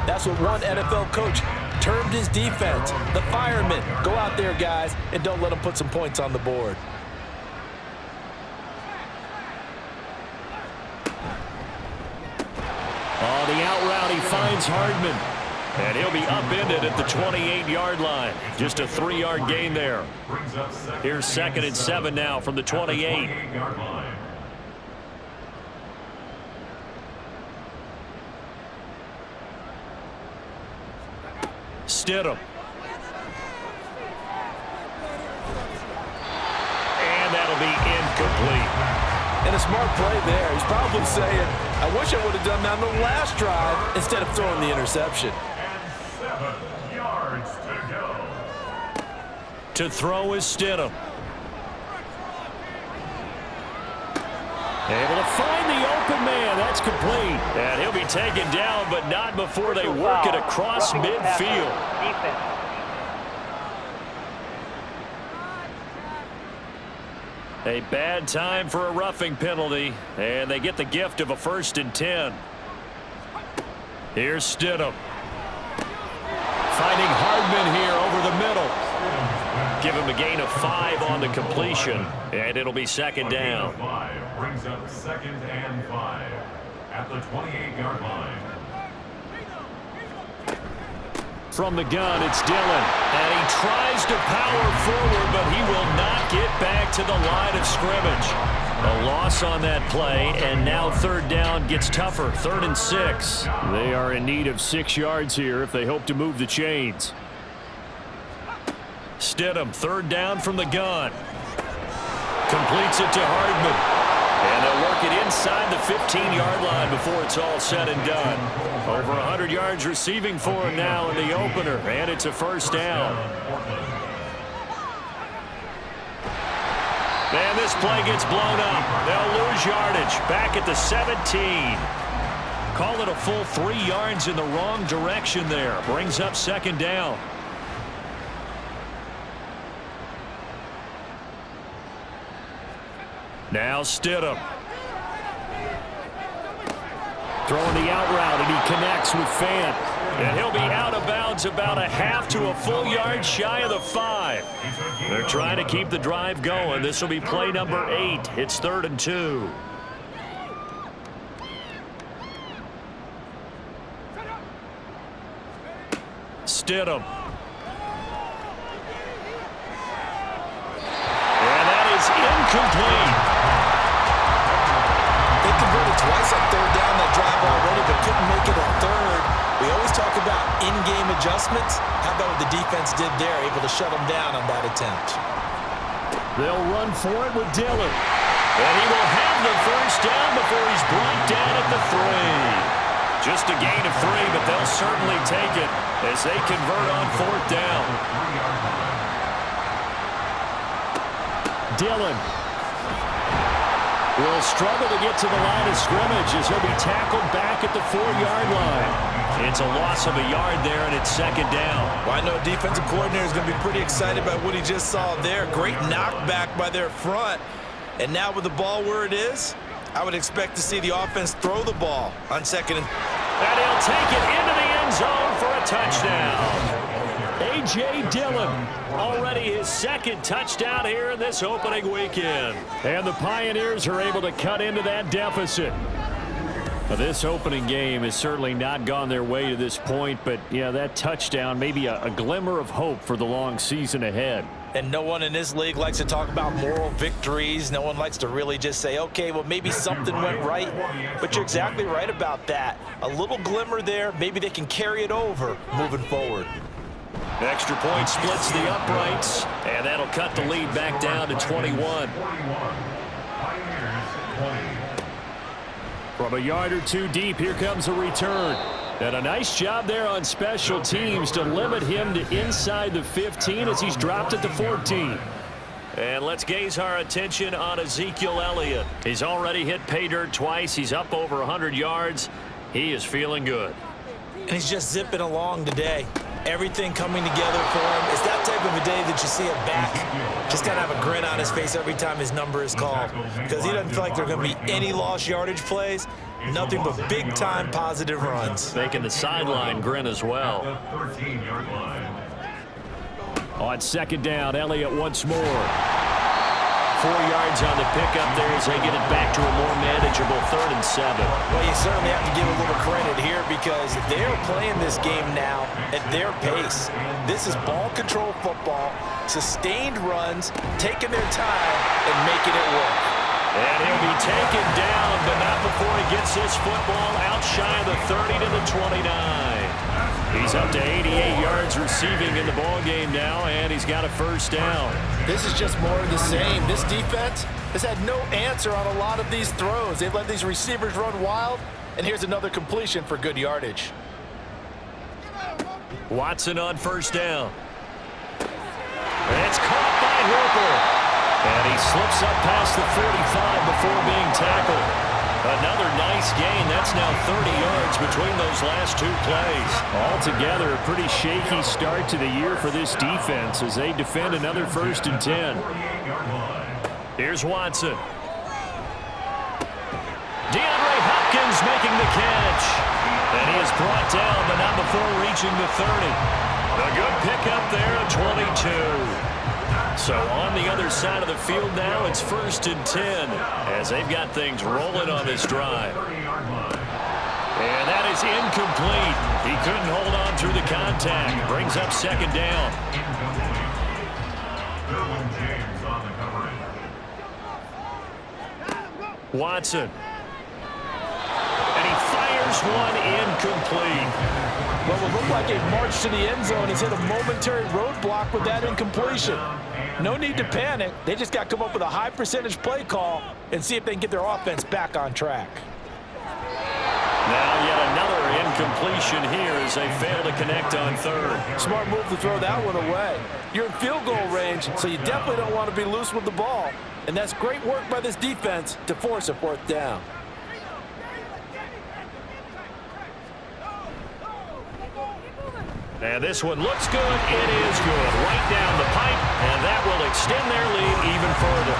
that's what one NFL coach termed his defense. The firemen. Go out there, guys, and don't let them put some points on the board. On the out route, he finds Hardman. And he'll be upended at the 28-yard line. Just a 3-yard gain there. Here's 2nd and 7 now from the 28. Stidham. And that'll be incomplete. And a smart play there. He's probably saying, I wish I would have done that on the last drive instead of throwing the interception. And 7 yards to go. To throw is Stidham. Able to find the open man. That's complete. And he'll be taken down, but not before they work it across midfield. A bad time for a roughing penalty, and they get the gift of a 1st and 10. Here's Stidham. Finding Hardman here over the middle. Give him a gain of 5 on the completion, and it'll be 2nd down. 5 brings up 2nd and 5 at the 28-yard line. From the gun, it's Dillon. And he tries to power forward, but he will not get back to the line of scrimmage. A loss on that play, and now 3rd down gets tougher. 3rd and 6. They are in need of 6 yards here if they hope to move the chains. Stidham, 3rd down from the gun. Completes it to Hardman. And they'll work it inside the 15-yard line before it's all said and done. Over 100 yards receiving for him now in the opener, and it's a 1st down. And this play gets blown up. They'll lose yardage back at the 17. Call it a full 3 yards in the wrong direction there. Brings up 2nd down. Now Stidham. Throwing the out route, and he connects with Fant. And he'll be out of bounds about a half to a full yard shy of the 5. They're trying to keep the drive going. This will be play number 8. It's 3rd and 2. Stidham. And that is incomplete. They converted twice on third down that drive already, but couldn't make it a third. We always talk about in-game adjustments. How about what the defense did there, able to shut them down on that attempt? They'll run for it with Dillon. And he will have the first down before he's brought down at the 3. Just a gain of 3, but they'll certainly take it as they convert on fourth down. Dillon will struggle to get to the line of scrimmage as he'll be tackled back at the 4-yard line. It's a loss of a yard there, and it's second down. Well, I know a defensive coordinator is going to be pretty excited about what he just saw there. Great knockback by their front. And now with the ball where it is, I would expect to see the offense throw the ball on second and he'll take it into the end zone for a touchdown. A.J. Dillon, already his second touchdown here in this opening weekend. And the Pioneers are able to cut into that deficit. Now, this opening game has certainly not gone their way to this point, but yeah, that touchdown may be a glimmer of hope for the long season ahead. And no one in this league likes to talk about moral victories. No one likes to really just say, okay, well, maybe something went right. But you're exactly right about that. A little glimmer there. Maybe they can carry it over moving forward. Extra point splits the uprights, and that'll cut the lead back down to 21. From a yard or two deep, here comes a return. And a nice job there on special teams to limit him to inside the 15 as he's dropped at the 14. And let's gaze our attention on Ezekiel Elliott. He's already hit pay dirt twice. He's up over 100 yards. He is feeling good. And he's just zipping along today. Everything coming together for him. It's that type of a day that you see a back just kind of have a grin on his face every time his number is called, because he doesn't feel like there are going to be any lost yardage plays. Nothing but big-time positive runs. Making the sideline grin as well. On second down, Elliott once more. 4 yards on the pickup there as they get it back to a more manageable 3rd and 7. Well, you certainly have to give a little credit here because they're playing this game now at their pace. This is ball control football, sustained runs, taking their time and making it work. And he'll be taken down, but not before he gets this football out shy of the 30 to the 29. He's up to 88 yards receiving in the ballgame now, and he's got a first down. This is just more of the same. This defense has had no answer on a lot of these throws. They've let these receivers run wild, and here's another completion for good yardage. Watson on first down. It's caught by Hooper. And he slips up past the 45 before being tackled. Another nice gain. That's now 30 yards between those last 2 plays. Altogether, a pretty shaky start to the year for this defense as they defend another 1st and 10. Here's Watson. DeAndre Hopkins making the catch. And he is brought down, but not before reaching the 30. A good pickup there at 22. So on the other side of the field now, it's 1st and 10 as they've got things rolling on this drive. And that is incomplete. He couldn't hold on through the contact. Brings up second down. Watson. And he fires one incomplete. Well, it looked like a march to the end zone. He's hit a momentary roadblock with that incompletion. No need to panic. They just got to come up with a high percentage play call and see if they can get their offense back on track. Now yet another incompletion here as they fail to connect on 3rd. Smart move to throw that one away. You're in field goal range, so you definitely don't want to be loose with the ball. And that's great work by this defense to force a 4th down. And this one looks good. It is good. Right down the pipe, and that will extend their lead even further.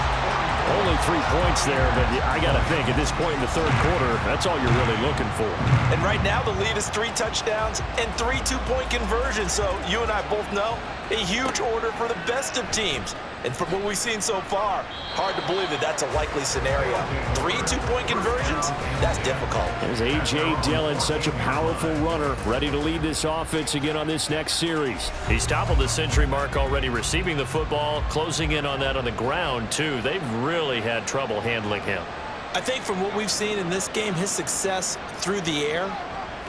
Only 3 points there, but I got to think at this point in the 3rd quarter, that's all you're really looking for. And right now the lead is 3 touchdowns and 3 two-point conversions. So you and I both know a huge order for the best of teams. And from what we've seen so far, hard to believe that that's a likely scenario. 3 two-point conversions? That's difficult. There's A.J. Dillon, such a powerful runner, ready to lead this offense again on this next series. He's toppled the century mark already receiving the football, closing in on that on the ground, too. They've really had trouble handling him. I think from what we've seen in this game, his success through the air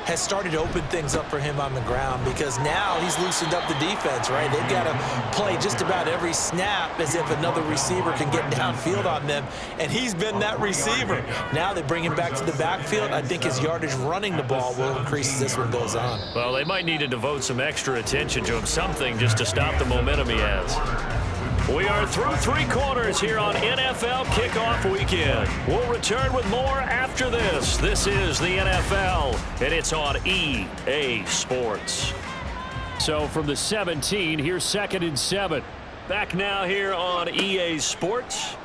has started to open things up for him on the ground, because now he's loosened up the defense, right? They've got to play just about every snap as if another receiver can get downfield on them, and he's been that receiver. Now they bring him back to the backfield. I think his yardage running the ball will increase as this one goes on. Well, they might need to devote some extra attention to him, something just to stop the momentum he has. We are through 3 quarters here on NFL Kickoff Weekend. We'll return with more after this. This is the NFL, and it's on EA Sports. So from the 17, here's 2nd and 7. Back now here on EA Sports.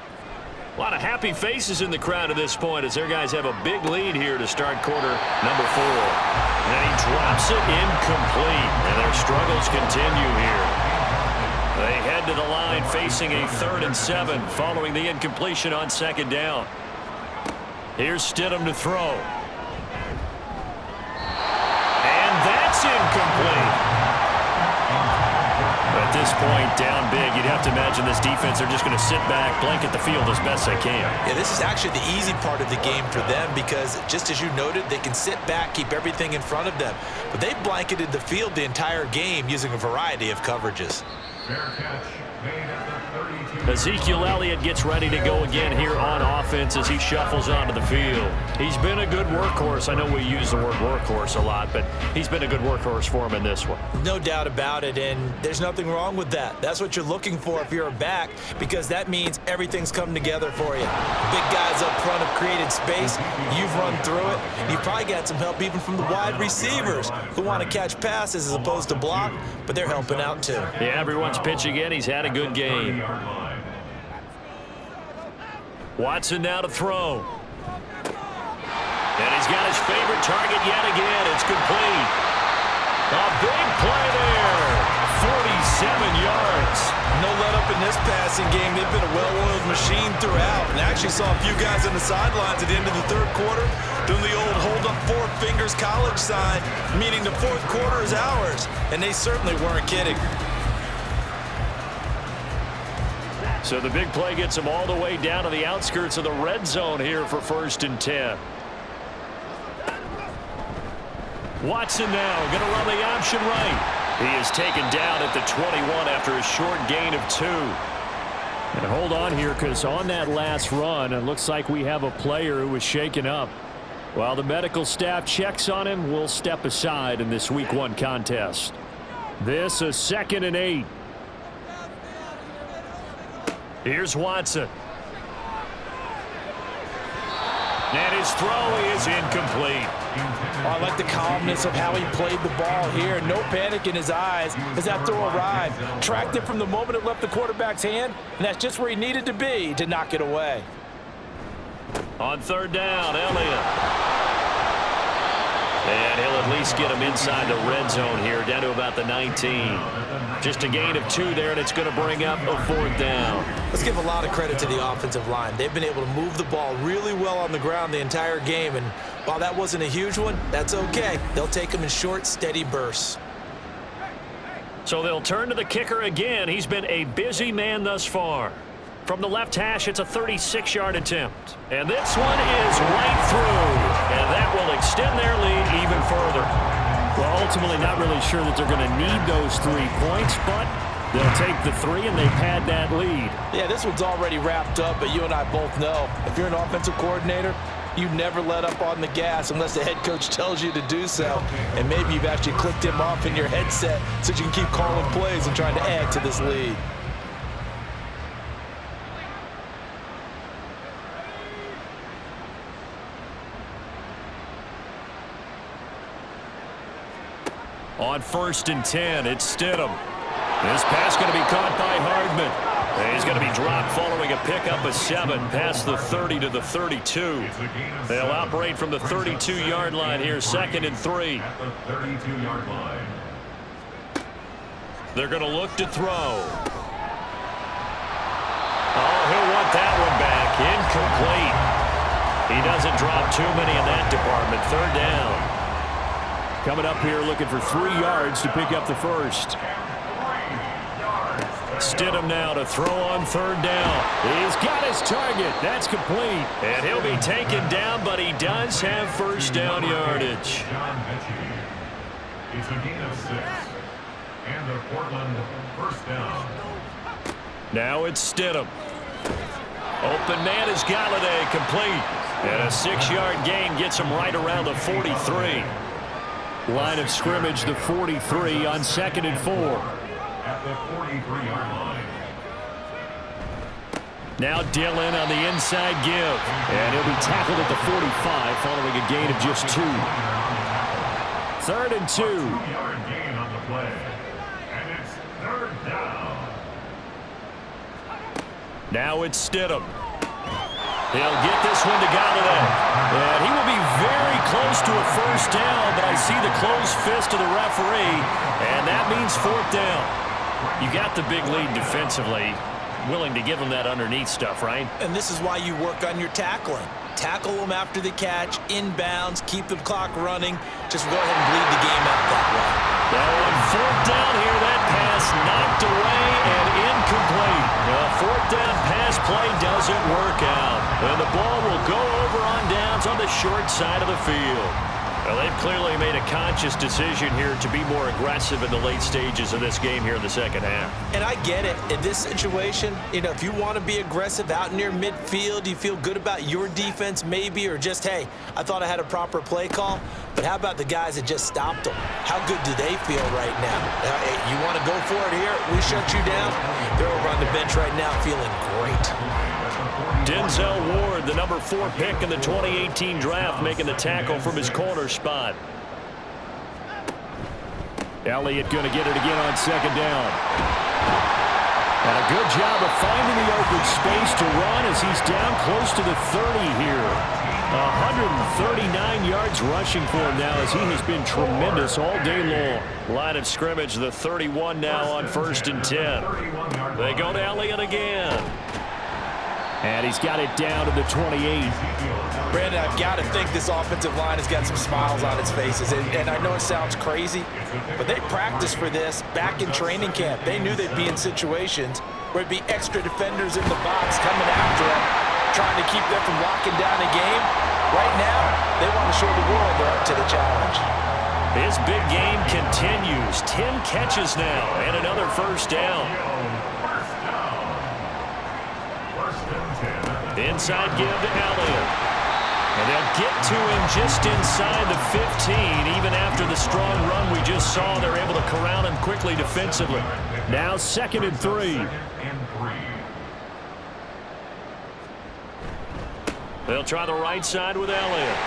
A lot of happy faces in the crowd at this point as their guys have a big lead here to start quarter number 4. And he drops it incomplete, and their struggles continue here. They head to the line facing a 3rd and 7 following the incompletion on 2nd down. Here's Stidham to throw. And that's incomplete. At this point, down big, you'd have to imagine this defense are just going to sit back, blanket the field as best they can. Yeah, this is actually the easy part of the game for them, because just as you noted, they can sit back, keep everything in front of them. But they've blanketed the field the entire game using a variety of coverages. Fair catch made at the 32. Ezekiel Elliott gets ready to go again here on offense as he shuffles onto the field. He's been a good workhorse. I know we use the word workhorse a lot, but he's been a good workhorse for him in this one. No doubt about it, and there's nothing wrong with that. That's what you're looking for if you're a back, because that means everything's come together for you. Big guys up front have created space. You've run through it. You've probably got some help even from the wide receivers who want to catch passes as opposed to block, but they're helping out too. Yeah, everyone's pitching in. He's had a good game. Watson now to throw. And he's got his favorite target yet again. It's complete. A big play there. 47 yards. No let up in this passing game. They've been a well-oiled machine throughout. And I actually saw a few guys on the sidelines at the end of the 3rd quarter doing the old hold up 4 fingers college sign, meaning the 4th quarter is ours. And they certainly weren't kidding. So the big play gets him all the way down to the outskirts of the red zone here for 1st and 10. Watson now going to run the option right. He is taken down at the 21 after a short gain of 2. And hold on here, because on that last run, it looks like we have a player who was shaken up. While the medical staff checks on him, we'll step aside in this Week 1 contest. This is 2nd and 8. Here's Watson. And his throw is incomplete. Oh, I like the calmness of how he played the ball here. No panic in his eyes as that throw arrived. Tracked it from the moment it left the quarterback's hand, and that's just where he needed to be to knock it away. On 3rd down, Elliott. And he'll at least get him inside the red zone here, down to about the 19. Just a gain of 2 there, and it's going to bring up a 4th down. Let's give a lot of credit to the offensive line. They've been able to move the ball really well on the ground the entire game, and while that wasn't a huge one, that's okay. They'll take them in short, steady bursts. So they'll turn to the kicker again. He's been a busy man thus far. From the left hash, it's a 36-yard attempt. And this one is right through. And that will extend their lead even further. Well, ultimately not really sure that they're going to need those 3 points, but they'll take the 3 and they pad that lead. Yeah, this one's already wrapped up, but you and I both know if you're an offensive coordinator, you never let up on the gas unless the head coach tells you to do so. And maybe you've actually clicked him off in your headset so you can keep calling plays and trying to add to this lead. On 1st and 10, it's Stidham. This pass going to be caught by Hardman. And he's going to be dropped following a pickup of 7 past the 30 to the 32. They'll operate from the 32-yard line here, 2nd and 3. At the 32-yard line. They're going to look to throw. incomplete. He doesn't drop too many in that department. Third down. Coming up here looking for 3 yards to pick up the first. Stidham now to throw on third down. He's got his target. That's complete. And he'll be taken down, but he does have first down yardage. It's a gain of 6. And the Portland first down. Now it's Stidham. Open man is Galladay, complete. And a 6-yard gain gets him right around the 43. Line of scrimmage, the 43 on 2nd and 4. At the 43-yard line. Now Dillon on the inside give. And he'll be tackled at the 45 following a gain of just 2. 3rd and 2. 2-yard gain on the play. And it's third down. Now it's Stidham. He'll get this one to Galladay. And he will be very close to a first down, but I see the closed fist of the referee, and that means 4th down. You got the big lead defensively. Willing to give them that underneath stuff, right? And this is why you work on your tackling. Tackle them after the catch, inbounds, keep the clock running. Just go ahead and bleed the game out that way. Now on 4th down here, that pass knocked away and incomplete. The 4th down pass play doesn't work out. And the ball will go over on downs on the short side of the field. Well, they've clearly made a conscious decision here to be more aggressive in the late stages of this game here in the second half. And I get it. In this situation, if you want to be aggressive out near midfield, you feel good about your defense maybe, or just, hey, I thought I had a proper play call. But how about the guys that just stopped them? How good do they feel right now? Hey, you want to go for it here? We shut you down? They're over on the bench right now feeling great. Denzel Ward, the number 4 pick in the 2018 draft, making the tackle from his corner spot. Elliott going to get it again on 2nd down. And a good job of finding the open space to run as he's down close to the 30 here. 139 yards rushing for him now as he has been tremendous all day long. Line of scrimmage, the 31 now on 1st and 10. They go to Elliott again. And he's got it down to the 28. Brandon, I've got to think this offensive line has got some smiles on its faces. And I know it sounds crazy, but they practiced for this back in training camp. They knew they'd be in situations where it'd be extra defenders in the box coming after them, trying to keep them from locking down a game. Right now, they want to show the world they're up to the challenge. His big game continues. 10 catches now and another first down. Inside give to Elliott. And they'll get to him just inside the 15. Even after the strong run we just saw, they're able to corral him quickly defensively. Now 2nd and 3. They'll try the right side with Elliott.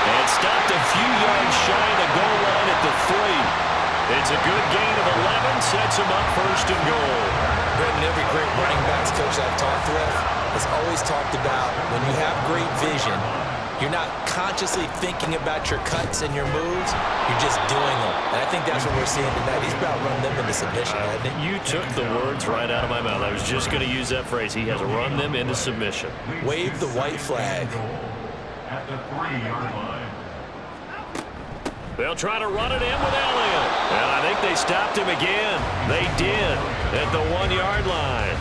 And stopped a few yards shy of the goal line at the 3. It's a good gain of 11. Sets him up 1st and goal. Brandon, every great running backs coach I've talked with has always talked about when you have great vision, you're not consciously thinking about your cuts and your moves, you're just doing them. And I think that's what we're seeing tonight. He's about run them into submission, hasn't he? You took the words right out of my mouth. I was just going to use that phrase. He has run them into submission. Wave the white flag. At the 3-yard line. They'll try to run it in with Elliott. And I think they stopped him again. They did at the 1-yard line.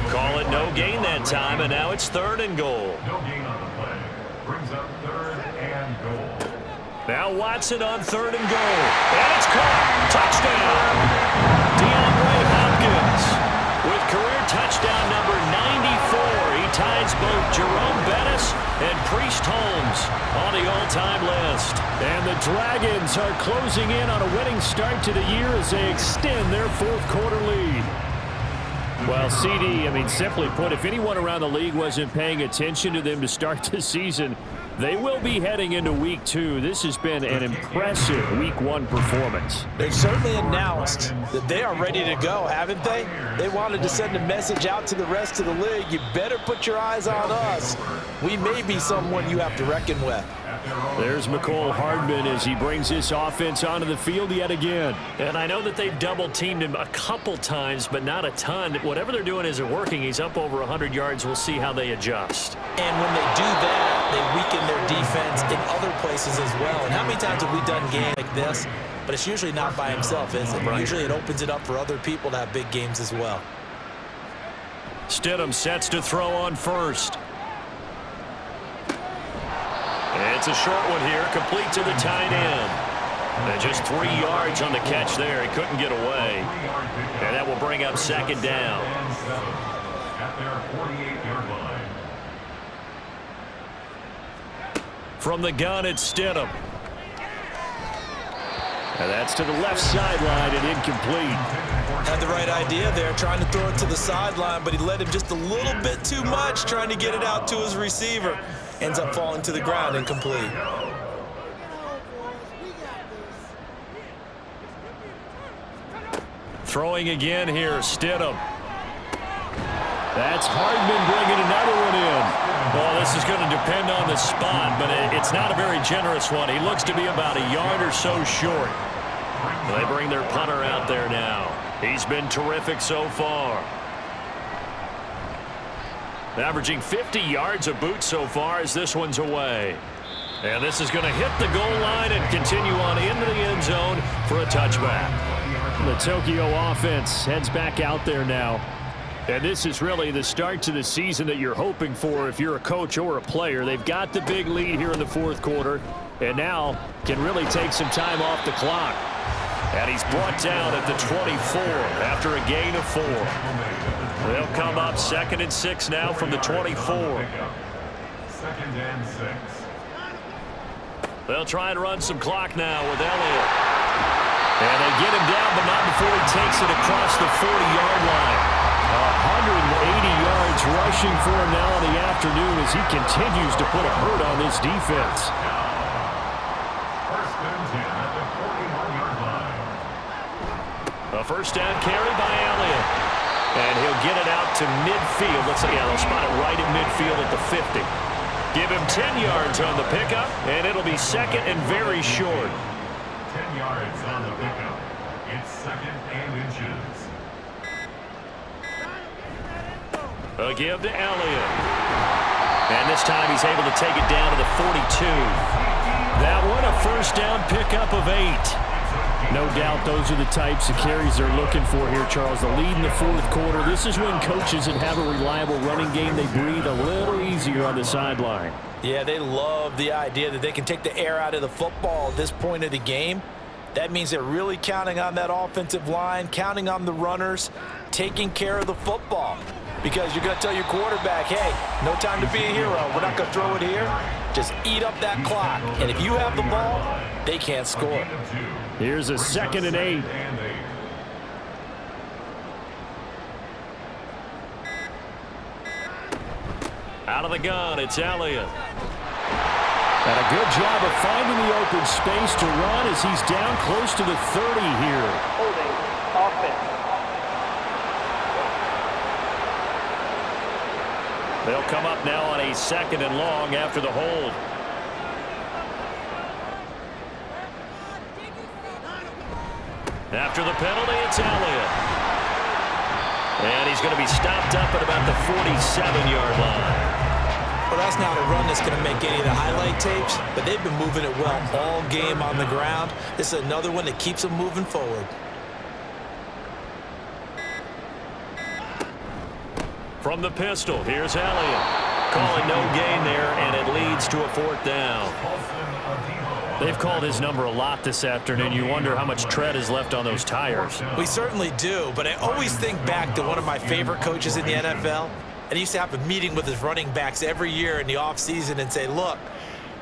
Call it no gain that time, and now it's 3rd and goal. No gain on the play. Brings up 3rd and goal. Now Watson on 3rd and goal. And it's caught. Touchdown. DeAndre Hopkins with career touchdown number 94. He ties both Jerome Bettis and Priest Holmes on the all-time list. And the Dragons are closing in on a winning start to the year as they extend their 4th quarter lead. Well, CD, simply put, if anyone around the league wasn't paying attention to them to start the season, they will be heading into Week 2. This has been an impressive Week 1 performance. They've certainly announced that they are ready to go, haven't they? They wanted to send a message out to the rest of the league. You better put your eyes on us. We may be someone you have to reckon with. There's McCole Hardman as he brings this offense onto the field yet again. And I know that they've double-teamed him a couple times, but not a ton. Whatever they're doing isn't working. He's up over 100 yards. We'll see how they adjust. And when they do that, they weaken their defense in other places as well. And how many times have we done games like this? But it's usually not by himself, is it? Right. Usually it opens it up for other people to have big games as well. Stidham sets to throw on first. It's a short one here, complete to the tight end. And just 3 yards on the catch there. He couldn't get away. And that will bring up second down. At their 48-yard line. From the gun, it's Stidham. And that's to the left sideline and incomplete. Had the right idea there, trying to throw it to the sideline, but he led him just a little bit too much, trying to get it out to his receiver. Ends up falling to the ground, incomplete. Throwing again here, Stidham. That's Hardman bringing another one in. Well, this is going to depend on the spot, but it's not a very generous one. He looks to be about a yard or so short. They bring their punter out there now. He's been terrific so far. Averaging 50 yards a boot so far as this one's away. And this is going to hit the goal line and continue on into the end zone for a touchback. The Tokyo offense heads back out there now. And this is really the start to the season that you're hoping for if you're a coach or a player. They've got the big lead here in the fourth quarter and now can really take some time off the clock. And he's brought down at the 24 after a gain of 4. They'll come up 2nd and 6 now from the 24. 2nd and 6. They'll try and run some clock now with Elliott. And they get him down, but not before he takes it across the 40-yard line. 180 yards rushing for him now in the afternoon as he continues to put a hurt on this defense. 1st and 10 at the 41-yard line. A first down carry by Elliott. And he'll get it out to midfield. Let's say, they'll spot it right at midfield at the 50. Give him 10 yards on the pickup, and it'll be 2nd and very short. 10 yards on the pickup. It's 2nd and inches. A give to Elliott. And this time he's able to take it down to the 42. That one a first down pickup of 8. No doubt those are the types of carries they're looking for here, Charles. The lead in the fourth quarter. This is when coaches that have a reliable running game, they breathe a little easier on the sideline. Yeah, they love the idea that they can take the air out of the football at this point of the game. That means they're really counting on that offensive line, counting on the runners, taking care of the football. Because you're going to tell your quarterback, hey, no time to be a hero. We're not going to throw it here. Just eat up that clock. And if you have the ball, they can't score. Here's a 2nd and 8. Out of the gun, it's Elliott. And a good job of finding the open space to run as he's down close to the 30 here. Holding offense. They'll come up now on a 2nd and long after the hold. After the penalty, it's Elliott. And he's going to be stopped up at about the 47-yard line. Well, that's not a run that's going to make any of the highlight tapes, but they've been moving it well all game on the ground. This is another one that keeps them moving forward. From the pistol, here's Elliott. Calling no gain there, and it leads to a 4th down. They've called his number a lot this afternoon. You wonder how much tread is left on those tires. We certainly do, but I always think back to one of my favorite coaches in the NFL. And he used to have a meeting with his running backs every year in the offseason and say, look,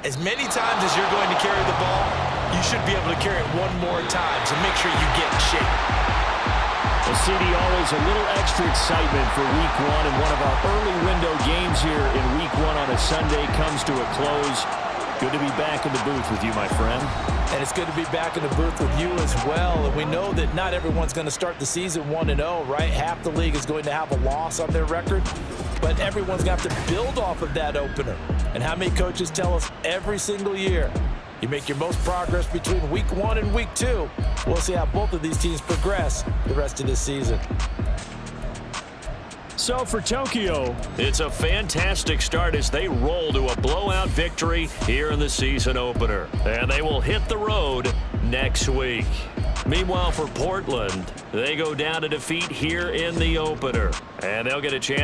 as many times as you're going to carry the ball, you should be able to carry it one more time, so make sure you get in shape. Well, CD, always a little extra excitement for Week 1, and one of our early window games here in Week 1 on a Sunday comes to a close. Good to be back in the booth with you, my friend. And it's good to be back in the booth with you as well. And we know that not everyone's going to start the season 1-0, right? Half the league is going to have a loss on their record. But everyone's going to have to build off of that opener. And how many coaches tell us every single year, you make your most progress between week 1 and week 2. We'll see how both of these teams progress the rest of this season. So for Tokyo, it's a fantastic start as they roll to a blowout victory here in the season opener. And they will hit the road next week. Meanwhile, for Portland, they go down to defeat here in the opener. And they'll get a chance